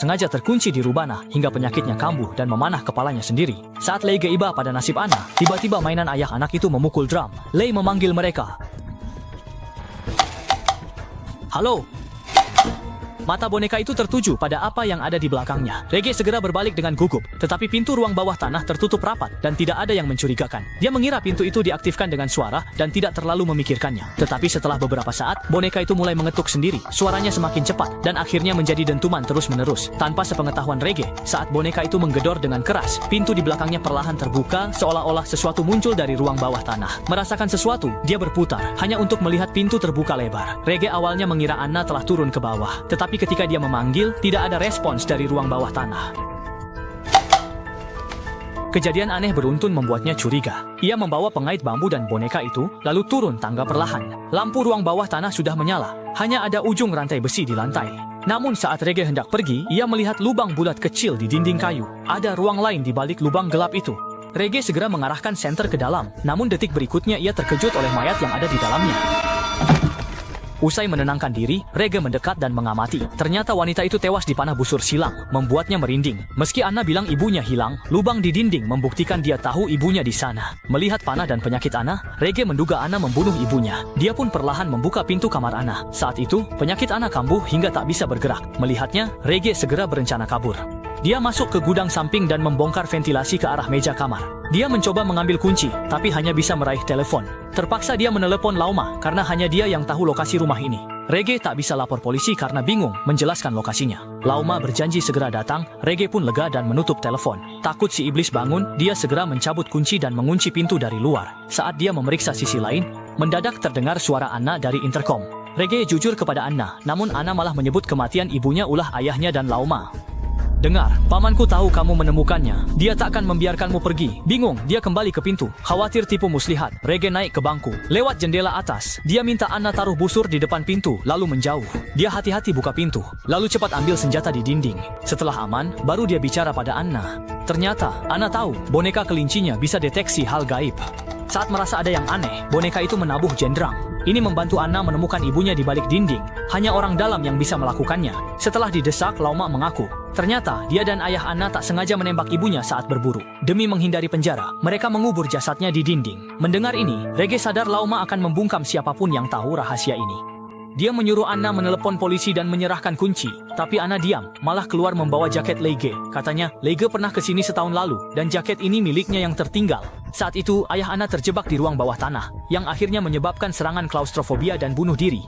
sengaja terkunci di rubana hingga penyakitnya kambuh dan memanah kepalanya sendiri. Saat Lei iba pada nasib Anna, tiba-tiba mainan ayah anak itu memukul drum. Lei memanggil mereka. Halo. Mata boneka itu tertuju pada apa yang ada di belakangnya. Reggae segera berbalik dengan gugup, tetapi pintu ruang bawah tanah tertutup rapat dan tidak ada yang mencurigakan. Dia mengira pintu itu diaktifkan dengan suara dan tidak terlalu memikirkannya. Tetapi setelah beberapa saat, boneka itu mulai mengetuk sendiri. Suaranya semakin cepat dan akhirnya menjadi dentuman terus-menerus. Tanpa sepengetahuan Reggae, saat boneka itu menggedor dengan keras, pintu di belakangnya perlahan terbuka seolah-olah sesuatu muncul dari ruang bawah tanah. Merasakan sesuatu, dia berputar hanya untuk melihat pintu terbuka lebar. Reggae awalnya mengira Anna telah turun ke bawah, tetapi ketika dia memanggil, tidak ada respons dari ruang bawah tanah. Kejadian aneh beruntun membuatnya curiga. Ia membawa pengait bambu dan boneka itu, lalu turun tangga perlahan. Lampu ruang bawah tanah sudah menyala, hanya ada ujung rantai besi di lantai. Namun saat Reggae hendak pergi, ia melihat lubang bulat kecil di dinding kayu. Ada ruang lain di balik lubang gelap itu. Reggae segera mengarahkan senter ke dalam, namun detik berikutnya ia terkejut oleh mayat yang ada di dalamnya. Usai menenangkan diri, Reggae mendekat dan mengamati. Ternyata wanita itu tewas dipanah busur silang, membuatnya merinding. Meski Anna bilang ibunya hilang, lubang di dinding membuktikan dia tahu ibunya di sana. Melihat panah dan penyakit Anna, Reggae menduga Anna membunuh ibunya. Dia pun perlahan membuka pintu kamar Anna. Saat itu, penyakit Anna kambuh hingga tak bisa bergerak. Melihatnya, Reggae segera berencana kabur. Dia masuk ke gudang samping dan membongkar ventilasi ke arah meja kamar. Dia mencoba mengambil kunci, tapi hanya bisa meraih telepon. Terpaksa dia menelepon Lauma karena hanya dia yang tahu lokasi rumah ini. Reggae tak bisa lapor polisi karena bingung menjelaskan lokasinya. Lauma berjanji segera datang, Reggae pun lega dan menutup telepon. Takut si iblis bangun, dia segera mencabut kunci dan mengunci pintu dari luar. Saat dia memeriksa sisi lain, mendadak terdengar suara Anna dari interkom. Reggae jujur kepada Anna, namun Anna malah menyebut kematian ibunya ulah ayahnya dan Lauma. Dengar, pamanku tahu kamu menemukannya. Dia tak akan membiarkanmu pergi. Bingung, dia kembali ke pintu. Khawatir tipu muslihat, Reggae naik ke bangku. Lewat jendela atas, dia minta Anna taruh busur di depan pintu, lalu menjauh. Dia hati-hati buka pintu, lalu cepat ambil senjata di dinding. Setelah aman, baru dia bicara pada Anna. Ternyata, Anna tahu, boneka kelincinya bisa deteksi hal gaib. Saat merasa ada yang aneh, boneka itu menabuh jendrang. Ini membantu Anna menemukan ibunya di balik dinding. Hanya orang dalam yang bisa melakukannya. Setelah didesak, Lauma mengaku. Ternyata, dia dan ayah Anna tak sengaja menembak ibunya saat berburu. Demi menghindari penjara, mereka mengubur jasadnya di dinding. Mendengar ini, Reggae sadar Lauma akan membungkam siapapun yang tahu rahasia ini. Dia menyuruh Anna menelepon polisi dan menyerahkan kunci. Tapi Anna diam, malah keluar membawa jaket Reggae. Katanya, Reggae pernah kesini setahun lalu, dan jaket ini miliknya yang tertinggal. Saat itu, ayah Anna terjebak di ruang bawah tanah, yang akhirnya menyebabkan serangan klaustrofobia dan bunuh diri.